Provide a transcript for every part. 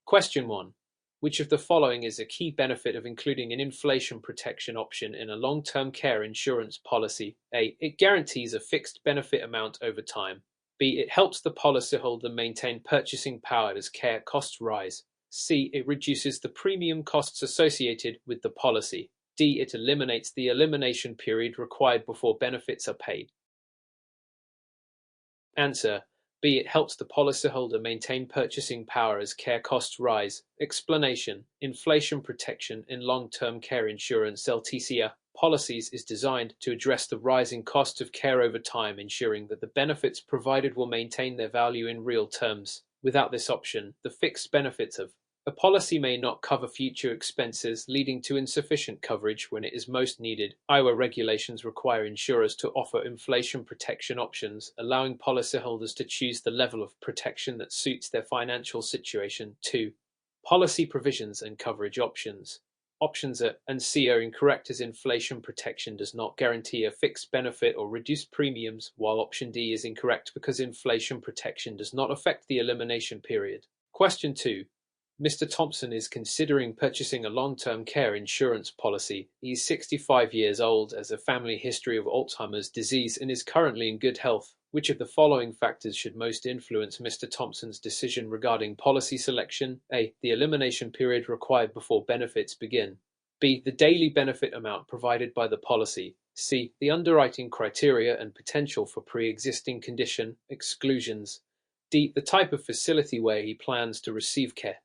Question 1. Which of the following is a key benefit of including an inflation protection option in a long-term care insurance policy? A. It guarantees a fixed benefit amount over time. B. It helps the policyholder maintain purchasing power as care costs rise. C. It reduces the premium costs associated with the policy. D. It eliminates the elimination period required before benefits are paid. Answer: B. It helps the policyholder maintain purchasing power as care costs rise. Explanation: inflation protection in long-term care insurance (LTCR) policies is designed to address the rising cost of care over time, ensuring that the benefits provided will maintain their value in real terms. Without this option, the fixed benefits of a policy may not cover future expenses, leading to insufficient coverage when it is most needed. Iowa regulations require insurers to offer inflation protection options, allowing policyholders to choose the level of protection that suits their financial situation. 2. Policy provisions and coverage options. Options A and C are incorrect, as inflation protection does not guarantee a fixed benefit or reduced premiums, while option D is incorrect because inflation protection does not affect the elimination period. Question 2. Mr. Thompson is considering purchasing a long-term care insurance policy. He is 65 years old, has a family history of Alzheimer's disease, and is currently in good health. Which of the following factors should most influence Mr. Thompson's decision regarding policy selection? A. The elimination period required before benefits begin. B. The daily benefit amount provided by the policy. C. The underwriting criteria and potential for pre-existing condition exclusions. D. The type of facility where he plans to receive care.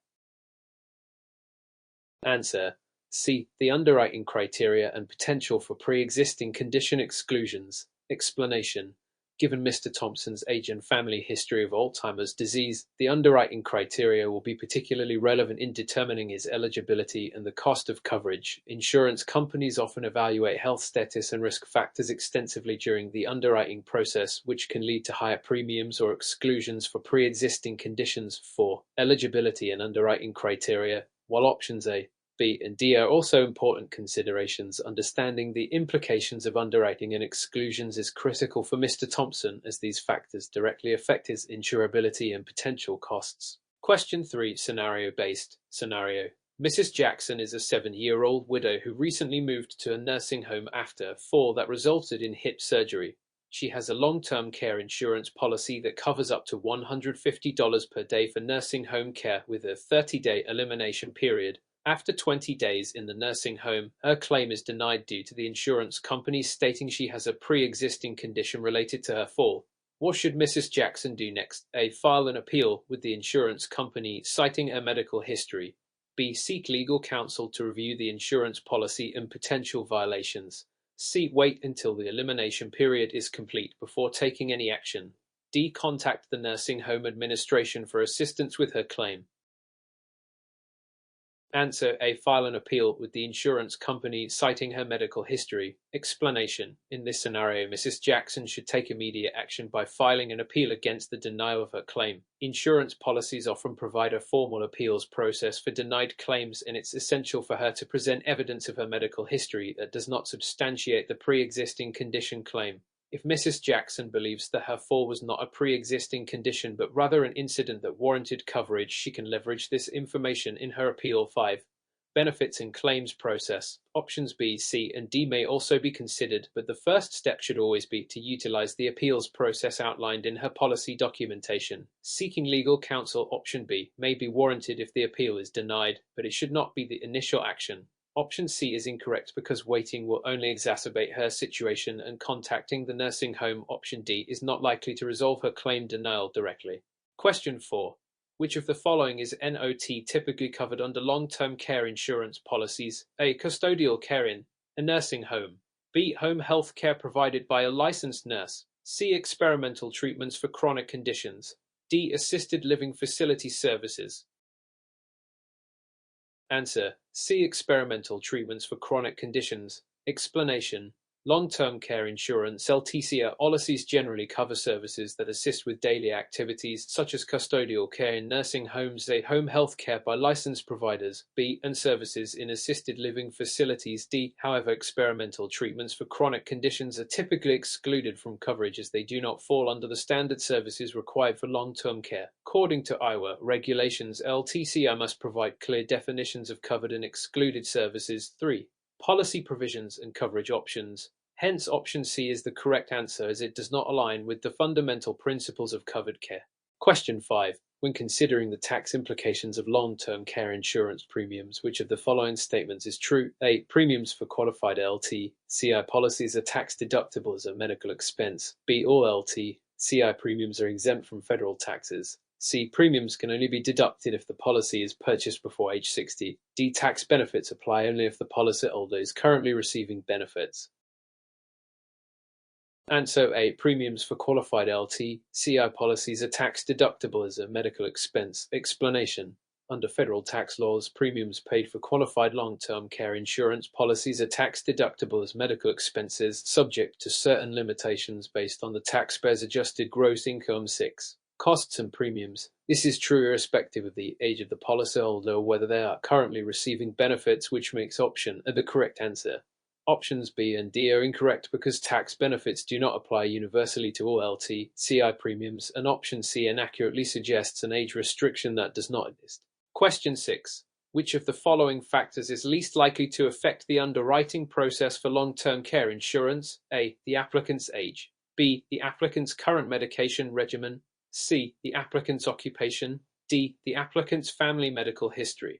Answer: C. The underwriting criteria and potential for pre-existing condition exclusions. Explanation: given Mr. Thompson's age and family history of Alzheimer's disease, the underwriting criteria will be particularly relevant in determining his eligibility and the cost of coverage. Insurance companies often evaluate health status and risk factors extensively during the underwriting process, which can lead to higher premiums or exclusions for pre-existing conditions. 4. Eligibility and underwriting criteria. While options A, B, and D are also important considerations, understanding the implications of underwriting and exclusions is critical for Mr. Thompson, as these factors directly affect his insurability and potential costs. Question 3. Scenario-based. Scenario: Mrs. Jackson is a 7-year-old widow who recently moved to a nursing home after a fall that resulted in hip surgery. She has a long-term care insurance policy that covers up to $150 per day for nursing home care with a 30-day elimination period. After 20 days in the nursing home, her claim is denied due to the insurance company stating she has a pre-existing condition related to her fall. What should Mrs. Jackson do next? A. File an appeal with the insurance company citing her medical history. B. Seek legal counsel to review the insurance policy and potential violations. C. Wait until the elimination period is complete before taking any action. D. Contact the nursing home administration for assistance with her claim. Answer: A. File an appeal with the insurance company citing her medical history. Explanation: in this scenario, Mrs. Jackson should take immediate action by filing an appeal against the denial of her claim. Insurance policies often provide a formal appeals process for denied claims, and it's essential for her to present evidence of her medical history that does not substantiate the pre-existing condition claim. If Mrs. Jackson believes that her fall was not a pre-existing condition but rather an incident that warranted coverage, she can leverage this information in her appeal. 5. Benefits and claims process. Options B, C, and D may also be considered, but the first step should always be to utilize the appeals process outlined in her policy documentation. Seeking legal counsel, option B, may be warranted if the appeal is denied, but it should not be the initial action. Option C is incorrect because waiting will only exacerbate her situation, and contacting the nursing home, option D, is not likely to resolve her claim denial directly. Question 4. Which of the following is NOT typically covered under long-term care insurance policies? A. Custodial care in a nursing home. B. Home health care provided by a licensed nurse. C. Experimental treatments for chronic conditions. D. Assisted living facility services. Answer: C. Experimental treatments for chronic conditions. Explanation: Long-term care insurance (LTC) policies generally cover services that assist with daily activities such as custodial care in nursing homes, home health care by licensed providers, and services in assisted living facilities. However, experimental treatments for chronic conditions are typically excluded from coverage as they do not fall under the standard services required for long-term care. According to Iowa regulations, LTCI must provide clear definitions of covered and excluded services. 3. Policy provisions and coverage options. Hence, option C is the correct answer as it does not align with the fundamental principles of covered care. Question 5. When considering the tax implications of long-term care insurance premiums, which of the following statements is true? A. Premiums for qualified LTCI policies are tax deductible as a medical expense. B. All LTCI premiums are exempt from federal taxes. C. Premiums can only be deducted if the policy is purchased before age 60. D. Tax benefits apply only if the policyholder is currently receiving benefits. Answer A. Premiums for qualified LTCI policies are tax deductible as a medical expense. Explanation. Under federal tax laws, premiums paid for qualified long-term care insurance policies are tax deductible as medical expenses, subject to certain limitations based on the taxpayer's adjusted gross income. 6. Costs and premiums. This is true irrespective of the age of the policyholder or whether they are currently receiving benefits, which makes option A the correct answer. Options B and D are incorrect because tax benefits do not apply universally to all LTCI premiums, and option C inaccurately suggests an age restriction that does not exist. Question 6. Which of the following factors is least likely to affect the underwriting process for long-term care insurance? A. The applicant's age. B. The applicant's current medication regimen. C. The applicant's occupation. D. The applicant's family medical history.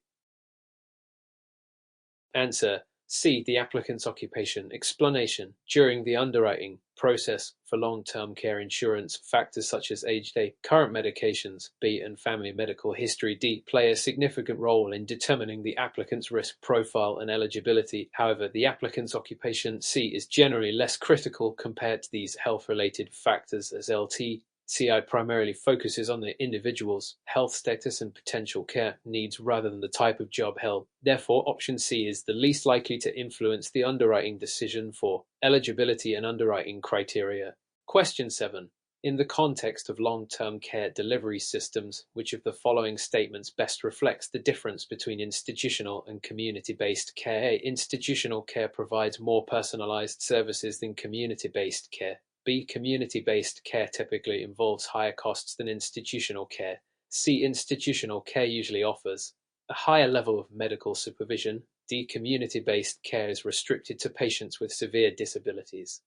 Answer C. The applicant's occupation. Explanation. During the underwriting process for long-term care insurance, factors such as age, current medications, B, and family medical history, D, play a significant role in determining the applicant's risk profile and eligibility. However, the applicant's occupation, C, is generally less critical compared to these health-related factors as LTCI primarily focuses on the individual's health status and potential care needs rather than the type of job held. Therefore, option C is the least likely to influence the underwriting decision for eligibility and underwriting criteria. Question 7. In the context of long-term care delivery systems, which of the following statements best reflects the difference between institutional and community-based care? A. Institutional care provides more personalized services than community-based care. B. Community-based care typically involves higher costs than institutional care. C. Institutional care usually offers a higher level of medical supervision. D. Community-based care is restricted to patients with severe disabilities.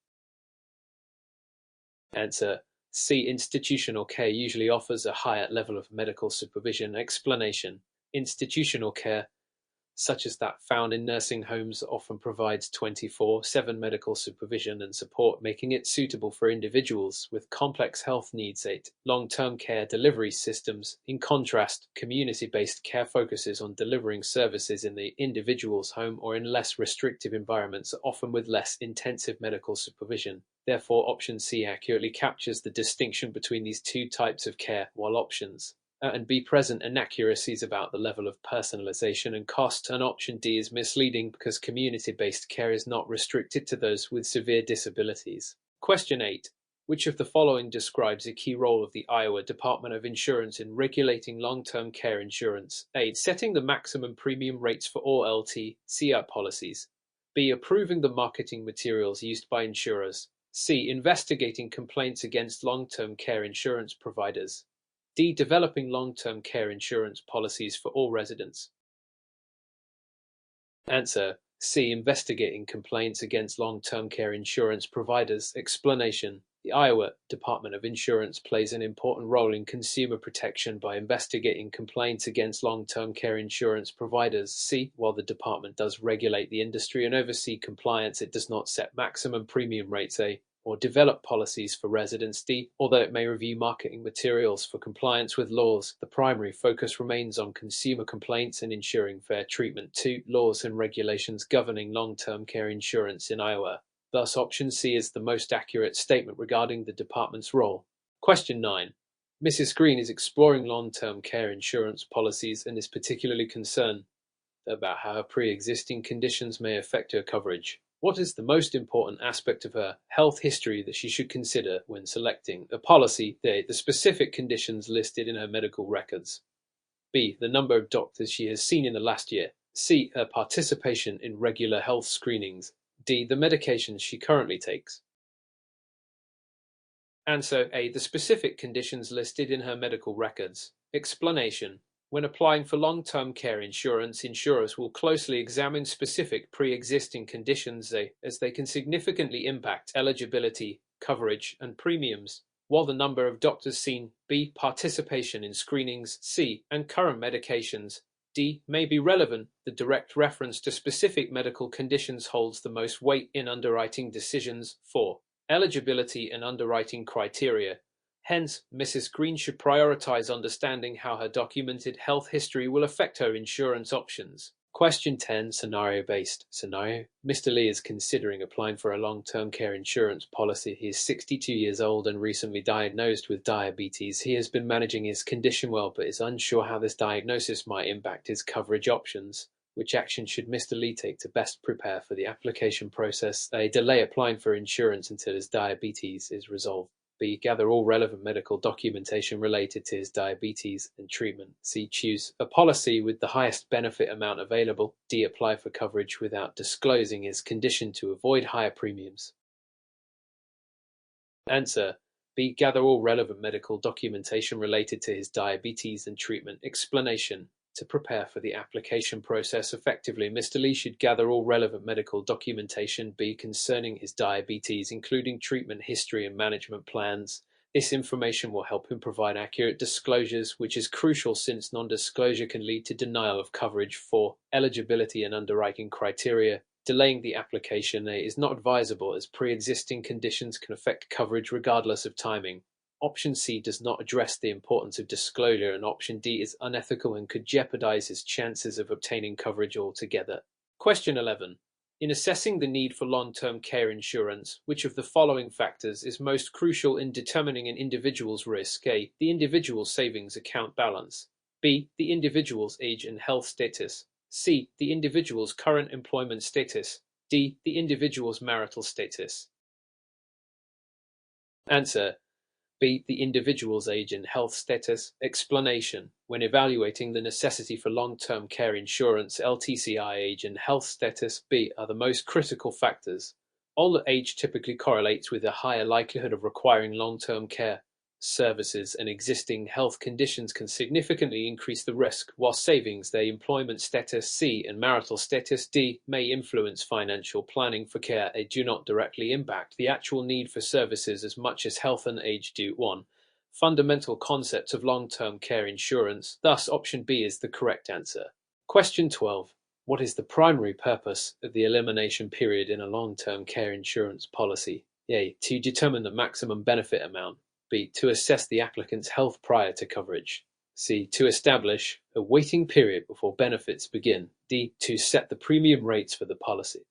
Answer C. Institutional care usually offers a higher level of medical supervision. Explanation. Institutional care, such as that found in nursing homes, often provides 24/7 medical supervision and support, making it suitable for individuals with complex health needs. 8. Long-term care delivery systems. In contrast, community-based care focuses on delivering services in the individual's home or in less restrictive environments, often with less intensive medical supervision. Therefore, option C accurately captures the distinction between these two types of care, while options and B present inaccuracies about the level of personalization and cost, and option D is misleading because community-based care is not restricted to those with severe disabilities. Question 8. Which of the following describes a key role of the Iowa Department of Insurance in regulating long-term care insurance? A. Setting the maximum premium rates for all LTCI policies. B. Approving the marketing materials used by insurers. C. Investigating complaints against long-term care insurance providers. D. Developing long-term care insurance policies for all residents. Answer C. Investigating complaints against long-term care insurance providers. Explanation. The Iowa Department of Insurance plays an important role in consumer protection by investigating complaints against long-term care insurance providers. C. While the department does regulate the industry and oversee compliance, it does not set maximum premium rates. A. Or develop policies for residents. D. Although it may review marketing materials for compliance with laws, the primary focus remains on consumer complaints and ensuring fair treatment. 2. Laws and regulations governing long-term care insurance in Iowa. Thus, option C is the most accurate statement regarding the department's role. Question 9. Mrs. Green is exploring long-term care insurance policies and is particularly concerned about how her pre-existing conditions may affect her coverage. What is the most important aspect of her health history that she should consider when selecting a policy? A. The specific conditions listed in her medical records. B. The number of doctors she has seen in the last year. C. Her participation in regular health screenings. D. The medications she currently takes. Answer A. The specific conditions listed in her medical records. Explanation. When applying for long-term care insurance, insurers will closely examine specific pre-existing conditions as they can significantly impact eligibility, coverage, and premiums. While the number of doctors seen, B. Participation in screenings, C. And current medications, D. May be relevant, the direct reference to specific medical conditions holds the most weight in underwriting decisions. 4. Eligibility and underwriting criteria. Hence, Mrs. Green should prioritize understanding how her documented health history will affect her insurance options. Question 10. Scenario-based. Scenario. Mr. Lee is considering applying for a long-term care insurance policy. He is 62 years old and recently diagnosed with diabetes. He has been managing his condition well, but is unsure how this diagnosis might impact his coverage options. Which action should Mr. Lee take to best prepare for the application process? A. Delay applying for insurance until his diabetes is resolved. B. Gather all relevant medical documentation related to his diabetes and treatment. C. Choose a policy with the highest benefit amount available. D. Apply for coverage without disclosing his condition to avoid higher premiums. Answer B. Gather all relevant medical documentation related to his diabetes and treatment. Explanation. To prepare for the application process effectively, Mr. Lee should gather all relevant medical documentation concerning his diabetes, including treatment history and management plans. This information will help him provide accurate disclosures, which is crucial since non-disclosure can lead to denial of coverage. For eligibility and underwriting criteria, delaying the application is not advisable as pre-existing conditions can affect coverage regardless of timing. Option C does not address the importance of disclosure, and Option D is unethical and could jeopardize his chances of obtaining coverage altogether. Question 11. In assessing the need for long-term care insurance, which of the following factors is most crucial in determining an individual's risk? A. The individual's savings account balance. B. The individual's age and health status. C. The individual's current employment status. D. The individual's marital status. Answer B. The individual's age and health status. Explanation. When evaluating the necessity for long-term care insurance, LTCI age and health status B are the most critical factors. Older age typically correlates with a higher likelihood of requiring long-term care services, and existing health conditions can significantly increase the risk, while savings, their employment status C, and marital status D may influence financial planning for care. They do not directly impact the actual need for services as much as health and age do. 1. Fundamental concepts of long-term care insurance. Thus, option B is the correct answer. Question 12. What is the primary purpose of the elimination period in a long-term care insurance policy? A. To determine the maximum benefit amount. B. To assess the applicant's health prior to coverage. C. To establish a waiting period before benefits begin. D. To set the premium rates for the policy.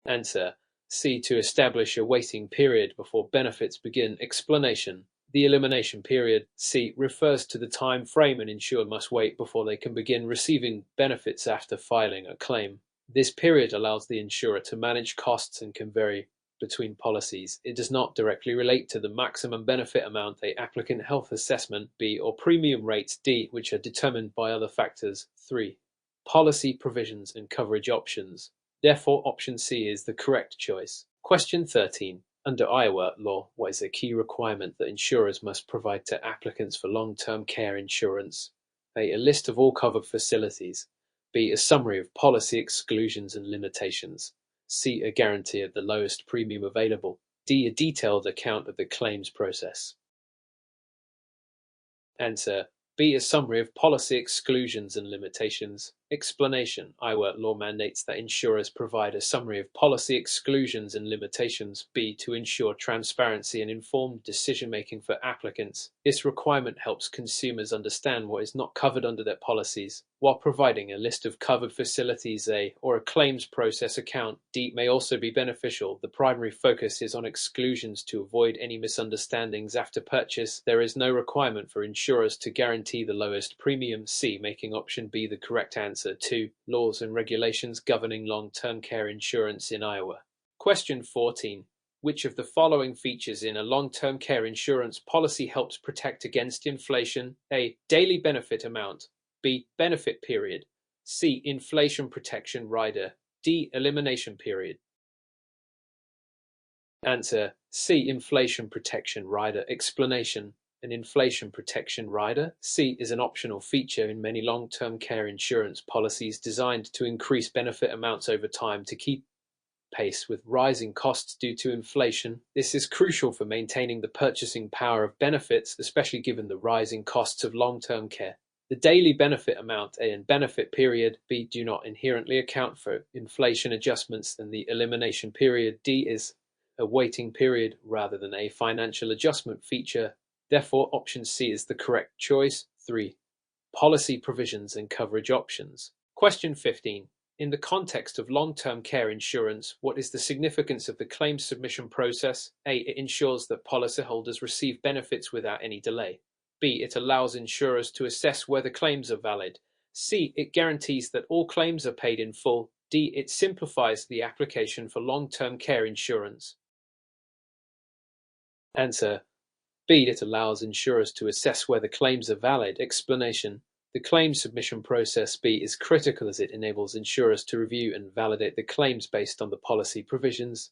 Answer. C. To establish a waiting period before benefits begin. Explanation. The elimination period, C, refers to the time frame an insured must wait before they can begin receiving benefits after filing a claim. This period allows the insurer to manage costs and can vary between policies. It does not directly relate to the maximum benefit amount, A, applicant health assessment, B, or premium rates, D, which are determined by other factors. 3. Policy provisions and coverage options. Therefore, option C is the correct choice. Question 13. Under Iowa law, what is a key requirement that insurers must provide to applicants for long-term care insurance? A. A list of all covered facilities. B. A summary of policy exclusions and limitations. C. A guarantee of the lowest premium available. D. A detailed account of the claims process. Answer. B. A summary of policy exclusions and limitations. Explanation. Iowa law mandates that insurers provide a summary of policy exclusions and limitations. B. To ensure transparency and informed decision-making for applicants. This requirement helps consumers understand what is not covered under their policies, while providing a list of covered facilities. A. Or a claims process account. D. May also be beneficial. The primary focus is on exclusions to avoid any misunderstandings after purchase. There is no requirement for insurers to guarantee the lowest premium. C. Making option B the correct answer. Answer 2. Laws and regulations governing long-term care insurance in Iowa. Question 14. Which of the following features in a long-term care insurance policy helps protect against inflation? A. Daily benefit amount. B. Benefit period. C. Inflation protection rider. D. Elimination period. Answer C. Inflation protection rider. Explanation. An inflation protection rider, C, is an optional feature in many long-term care insurance policies designed to increase benefit amounts over time to keep pace with rising costs due to inflation. This is crucial for maintaining the purchasing power of benefits, especially given the rising costs of long-term care. The daily benefit amount, A, and benefit period, B, do not inherently account for inflation adjustments, and the elimination period, D, is a waiting period rather than a financial adjustment feature. Therefore, option C is the correct choice. 3. Policy provisions and coverage options. Question 15. In the context of long-term care insurance, what is the significance of the claims submission process? A. It ensures that policyholders receive benefits without any delay. B. It allows insurers to assess whether claims are valid. C. It guarantees that all claims are paid in full. D. It simplifies the application for long-term care insurance. Answer B. It allows insurers to assess whether claims are valid. Explanation. The claims submission process, B, is critical as it enables insurers to review and validate the claims based on the policy provisions.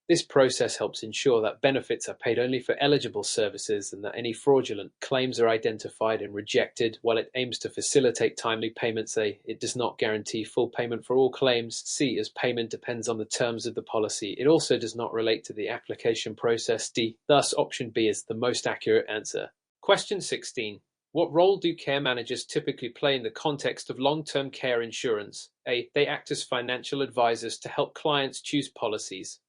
This process helps ensure that benefits are paid only for eligible services and that any fraudulent claims are identified and rejected. While it aims to facilitate timely payments, A, it does not guarantee full payment for all claims. C, as payment depends on the terms of the policy. It also does not relate to the application process. D, thus option B is the most accurate answer. Question 16. What role do care managers typically play in the context of long-term care insurance? A, they act as financial advisors to help clients choose policies.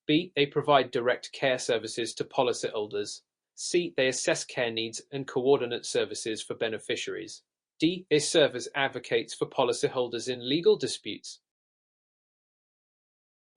B, they provide direct care services to policyholders. C, they assess care needs and coordinate services for beneficiaries. D, they serve as advocates for policyholders in legal disputes.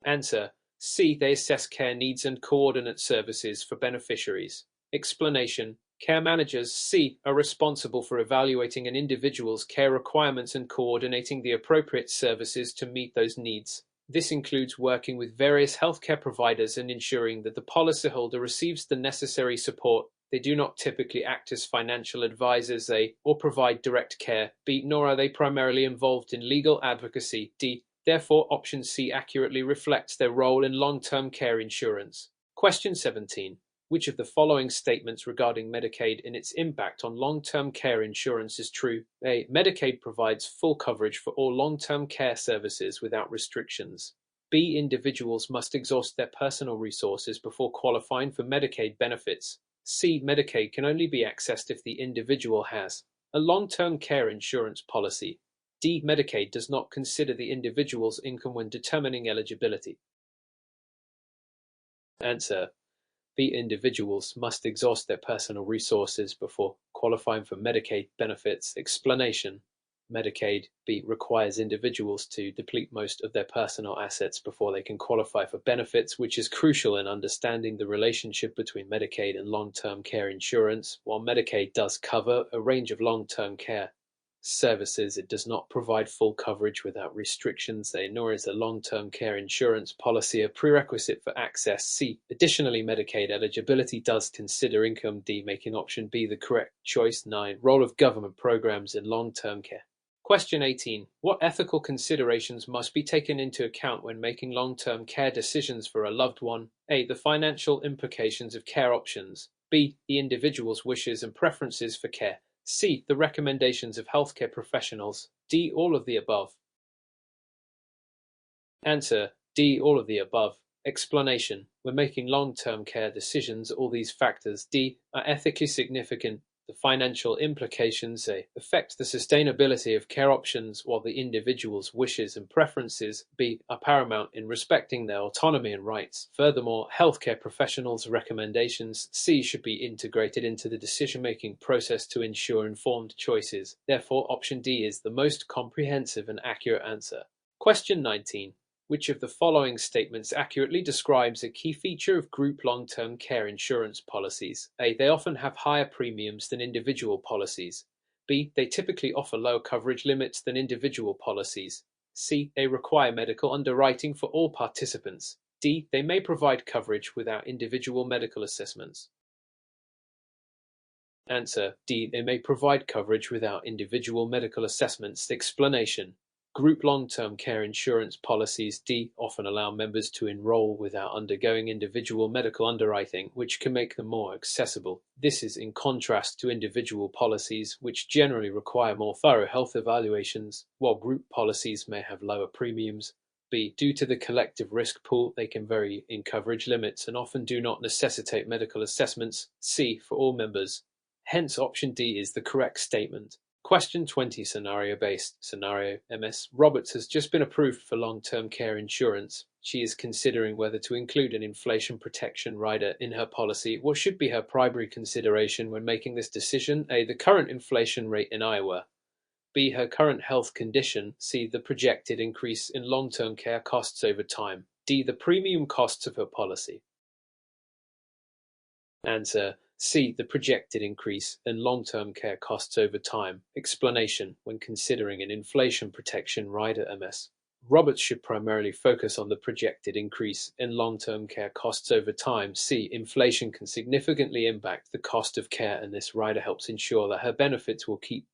Answer C, they assess care needs and coordinate services for beneficiaries. Explanation. Care managers, C, are responsible for evaluating an individual's care requirements and coordinating the appropriate services to meet those needs. This includes working with various healthcare providers and ensuring that the policyholder receives the necessary support. They do not typically act as financial advisors, A, or provide direct care, B, nor are they primarily involved in legal advocacy, D. Therefore, option C accurately reflects their role in long-term care insurance. Question 17. Which of the following statements regarding Medicaid and its impact on long-term care insurance is true? A. Medicaid provides full coverage for all long-term care services without restrictions. B. Individuals must exhaust their personal resources before qualifying for Medicaid benefits. C. Medicaid can only be accessed if the individual has a long-term care insurance policy. D. Medicaid does not consider the individual's income when determining eligibility. Answer B. Individuals must exhaust their personal resources before qualifying for Medicaid benefits. Explanation. Medicaid, B, requires individuals to deplete most of their personal assets before they can qualify for benefits, which is crucial in understanding the relationship between Medicaid and long-term care insurance. While Medicaid does cover a range of long-term care services, it does not provide full coverage without restrictions, nor is a long-term care insurance policy a prerequisite for access. C. Additionally, Medicaid eligibility does consider income. D, making option B the correct choice. 9. Role of government programs in long-term care. Question 18. What ethical considerations must be taken into account when making long-term care decisions for a loved one? A. The financial implications of care options. B. The individual's wishes and preferences for care. C. The recommendations of healthcare professionals. D. All of the above. Answer D. All of the above. Explanation. When making long-term care decisions, all these factors D are ethically significant. The financial implications affect the sustainability of care options, while the individual's wishes and preferences B are paramount in respecting their autonomy and rights. Furthermore, healthcare professionals' recommendations C should be integrated into the decision-making process to ensure informed choices. Therefore, option D is the most comprehensive and accurate answer. Question 19. Which of the following statements accurately describes a key feature of group long-term care insurance policies? A. They often have higher premiums than individual policies. B. They typically offer lower coverage limits than individual policies. C. They require medical underwriting for all participants. D. They may provide coverage without individual medical assessments. Answer: D. They may provide coverage without individual medical assessments. Explanation: Group long-term care insurance policies D often allow members to enroll without undergoing individual medical underwriting, which can make them more accessible. This is in contrast to individual policies, which generally require more thorough health evaluations, while group policies may have lower premiums. B. Due to the collective risk pool, they can vary in coverage limits and often do not necessitate medical assessments. C. For all members. Hence, option D is the correct statement. Question 20, scenario-based. Scenario: Ms. Roberts has just been approved for long-term care insurance. She is considering whether to include an inflation protection rider in her policy. What should be her primary consideration when making this decision? A. The current inflation rate in Iowa. B. Her current health condition. C. The projected increase in long-term care costs over time. D. The premium costs of her policy. Answer: C. The projected increase in long-term care costs over time. Explanation: When considering an inflation protection rider, Ms. Roberts should primarily focus on the projected increase in long-term care costs over time. C. Inflation can significantly impact the cost of care, and this rider helps ensure that her benefits will keep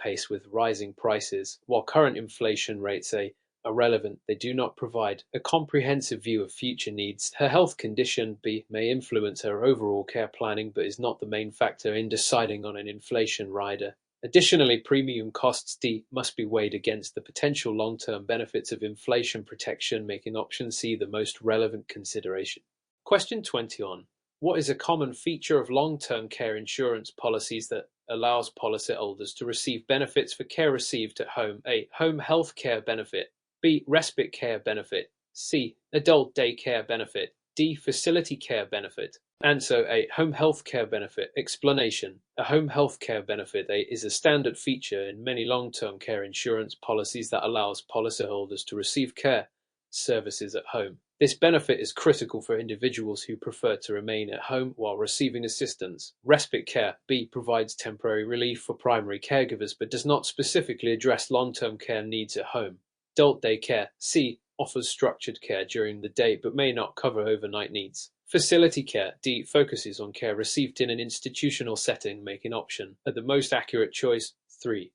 pace with rising prices. While current inflation rates are relevant, they do not provide a comprehensive view of future needs. Her health condition B may influence her overall care planning, but is not the main factor in deciding on an inflation rider. Additionally, premium costs D must be weighed against the potential long-term benefits of inflation protection, making option C the most relevant consideration. Question 21. What is a common feature of long-term care insurance policies that allows policyholders to receive benefits for care received at home? A. Home health care benefit. B. Respite care benefit. C. Adult day care benefit. D. Facility care benefit. Answer: A. Home health care benefit. Explanation: A home health care benefit is a standard feature in many long-term care insurance policies that allows policyholders to receive care services at home. This benefit is critical for individuals who prefer to remain at home while receiving assistance. Respite care B provides temporary relief for primary caregivers but does not specifically address long-term care needs at home. Adult day care C offers structured care during the day but may not cover overnight needs. Facility care D focuses on care received in an institutional setting, making option A the most accurate choice. 3.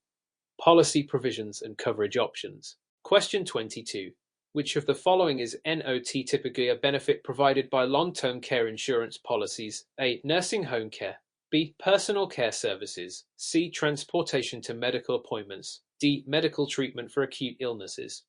Policy provisions and coverage options. Question 22. Which of the following is not typically a benefit provided by long-term care insurance policies? A. Nursing home care. B. Personal care services. C. Transportation to medical appointments. D. Medical treatment for acute illnesses.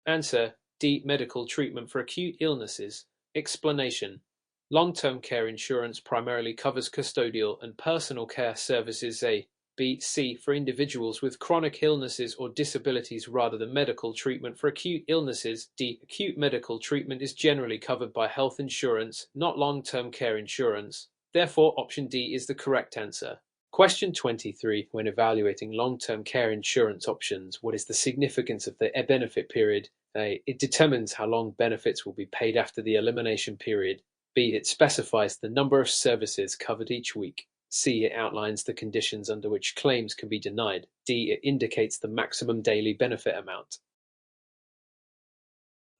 Answer: D. Medical treatment for acute illnesses. Explanation: Long-term care insurance primarily covers custodial and personal care services A, B, C for individuals with chronic illnesses or disabilities rather than medical treatment for acute illnesses. D. Acute medical treatment is generally covered by health insurance, not long-term care insurance. Therefore, option D is the correct answer. Question 23. When evaluating long-term care insurance options, what is the significance of the benefit period? A. It determines how long benefits will be paid after the elimination period. B. It specifies the number of services covered each week. C. It outlines the conditions under which claims can be denied. D. It indicates the maximum daily benefit amount.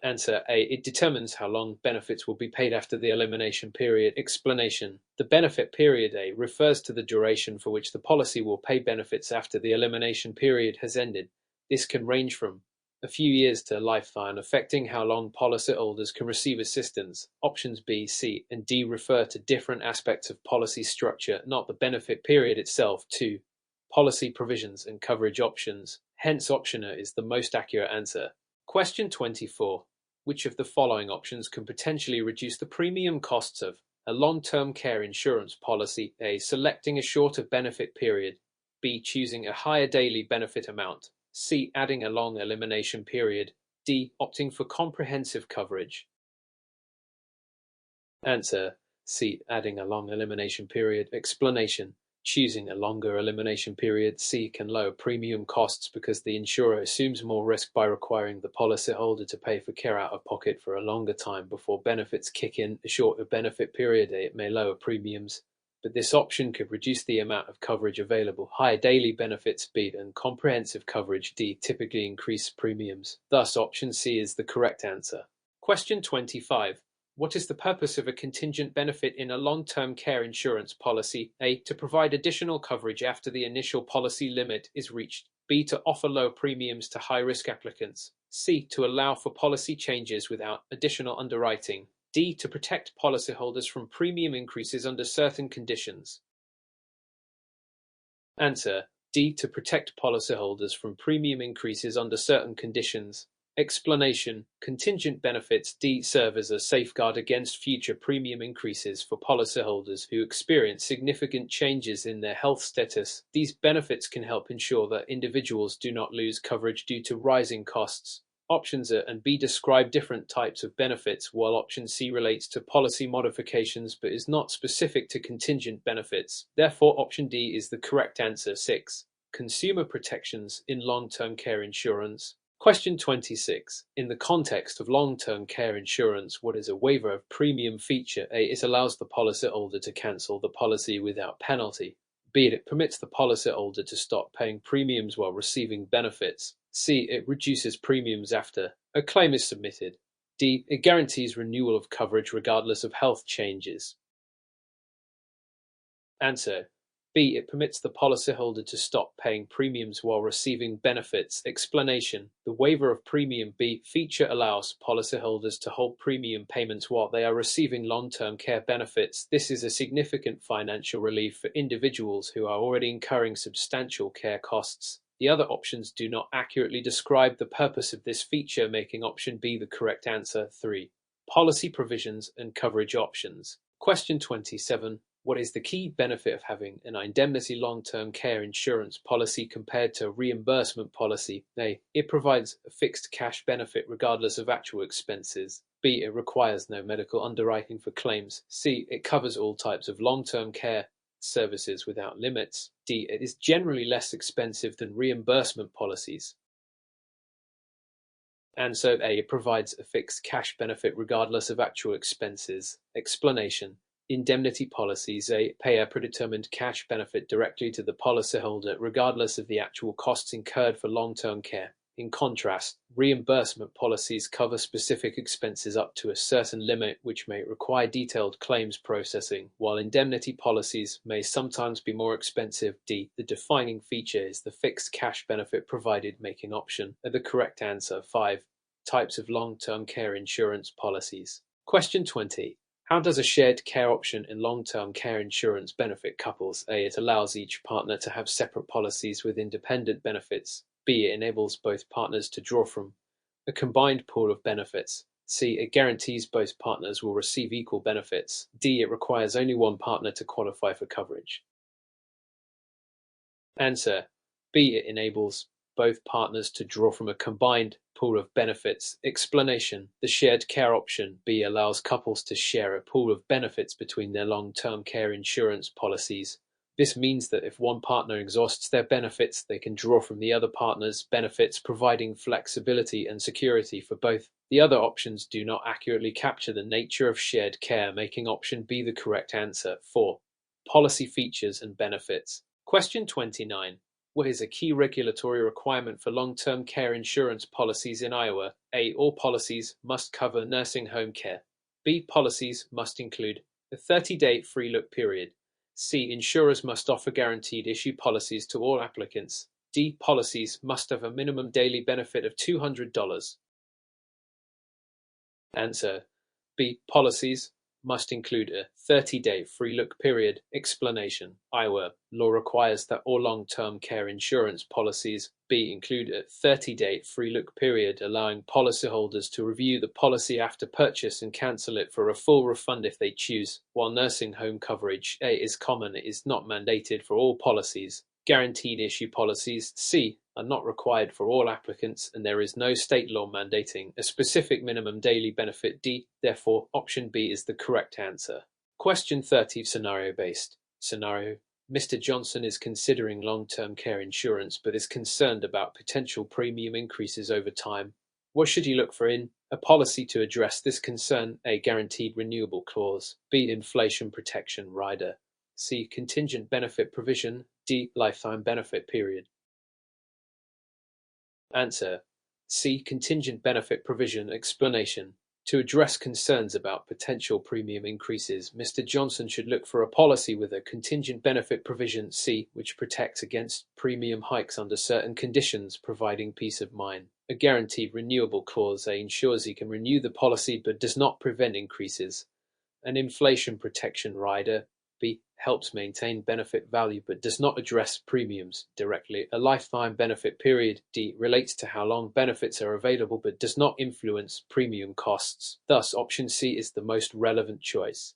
Answer: A. It determines how long benefits will be paid after the elimination period. Explanation: The benefit period A refers to the duration for which the policy will pay benefits after the elimination period has ended. This can range from a few years to a lifetime, affecting how long policyholders can receive assistance. Options B, C, and D refer to different aspects of policy structure, not the benefit period itself. 2. Policy provisions and coverage options. Hence, option A is the most accurate answer. Question 24. Which of the following options can potentially reduce the premium costs of a long-term care insurance policy? A. Selecting a shorter benefit period. B. Choosing a higher daily benefit amount. C. Adding a long elimination period. D. Opting for comprehensive coverage. Answer: C. Adding a long elimination period. Explanation: Choosing a longer elimination period C can lower premium costs because the insurer assumes more risk by requiring the policyholder to pay for care out of pocket for a longer time before benefits kick in. A shorter benefit period it may lower premiums but this option could reduce the amount of coverage available. Higher daily benefits B and comprehensive coverage D typically increase premiums. Thus, option C is the correct answer. Question 25. What is the purpose of a contingent benefit in a long-term care insurance policy? A. To provide additional coverage after the initial policy limit is reached. B. To offer low premiums to high-risk applicants. C. To allow for policy changes without additional underwriting. D. To protect policyholders from premium increases under certain conditions. Answer: D. To protect policyholders from premium increases under certain conditions. Explanation: contingent benefits D serve as a safeguard against future premium increases for policyholders who experience significant changes in their health status. These benefits can help ensure that individuals do not lose coverage due to rising costs. Options A and B describe different types of benefits, while option C relates to policy modifications but is not specific to contingent benefits. Therefore, option D is the correct answer. 6. Consumer protections in long-term care insurance. Question 26. In the context of long-term care insurance, what is a waiver of premium feature? A. It allows the policyholder to cancel the policy without penalty. B. It permits the policyholder to stop paying premiums while receiving benefits. C. It reduces premiums after a claim is submitted. D. It guarantees renewal of coverage regardless of health changes. Answer: B. It permits the policyholder to stop paying premiums while receiving benefits. Explanation: the waiver of premium B feature allows policyholders to hold premium payments while they are receiving long-term care benefits. This is a significant financial relief for individuals who are already incurring substantial care costs. The other options do not accurately describe the purpose of this feature, making option B the correct answer. 3. Policy provisions and coverage options. Question 27. What is the key benefit of having an indemnity long-term care insurance policy compared to a reimbursement policy? A. It provides a fixed cash benefit regardless of actual expenses. B. It requires no medical underwriting for claims. C. It covers all types of long-term care services without limits. D. It is generally less expensive than reimbursement policies. Answer A. It provides a fixed cash benefit regardless of actual expenses. Explanation: indemnity policies pay a predetermined cash benefit directly to the policyholder regardless of the actual costs incurred for long-term care. In contrast, reimbursement policies cover specific expenses up to a certain limit, which may require detailed claims processing, while indemnity policies may sometimes be more expensive. D. The defining feature is the fixed cash benefit provided, making option A the correct answer. 5. Types of long-term care insurance policies. Question 20. How does a shared care option in long-term care insurance benefit couples? A. It allows each partner to have separate policies with independent benefits. B. It enables both partners to draw from a combined pool of benefits. C. It guarantees both partners will receive equal benefits. D. It requires only one partner to qualify for coverage. Answer: B. It enables both partners to draw from a combined pool of benefits. Explanation: the shared care option B allows couples to share a pool of benefits between their long-term care insurance policies. This means that if one partner exhausts their benefits, they can draw from the other partner's benefits, providing flexibility and security for both. The other options do not accurately capture the nature of shared care, making option B the correct answer. 4. Policy features and benefits. Question 29. What is a key regulatory requirement for long-term care insurance policies in Iowa? A. All policies must cover nursing home care. B. Policies must include a 30-day free look period. C. Insurers must offer guaranteed issue policies to all applicants. D. Policies must have a minimum daily benefit of $200. Answer: B. Policies must include a 30-day free look period. Explanation: Iowa law requires that all long-term care insurance policies B include a 30-day free look period, allowing policyholders to review the policy after purchase and cancel it for a full refund if they choose. While nursing home coverage A is common, it is not mandated for all policies. Guaranteed issue policies C are not required for all applicants, and there is no state law mandating a specific minimum daily benefit. D. Therefore, option B is the correct answer. Question 30. Scenario-based. Scenario: Mr. Johnson is considering long-term care insurance but is concerned about potential premium increases over time. What should he look for in a policy to address this concern? A. Guaranteed renewable clause. B. Inflation protection rider. C. Contingent benefit provision. D. Lifetime benefit period. Answer: C. Contingent benefit provision. Explanation: to address concerns about potential premium increases, Mr. Johnson should look for a policy with a contingent benefit provision C, which protects against premium hikes under certain conditions, providing peace of mind. A guaranteed renewable clause A ensures he can renew the policy but does not prevent increases. An inflation protection rider B helps maintain benefit value but does not address premiums directly. A lifetime benefit period D relates to how long benefits are available but does not influence premium costs. Thus, option C is the most relevant choice.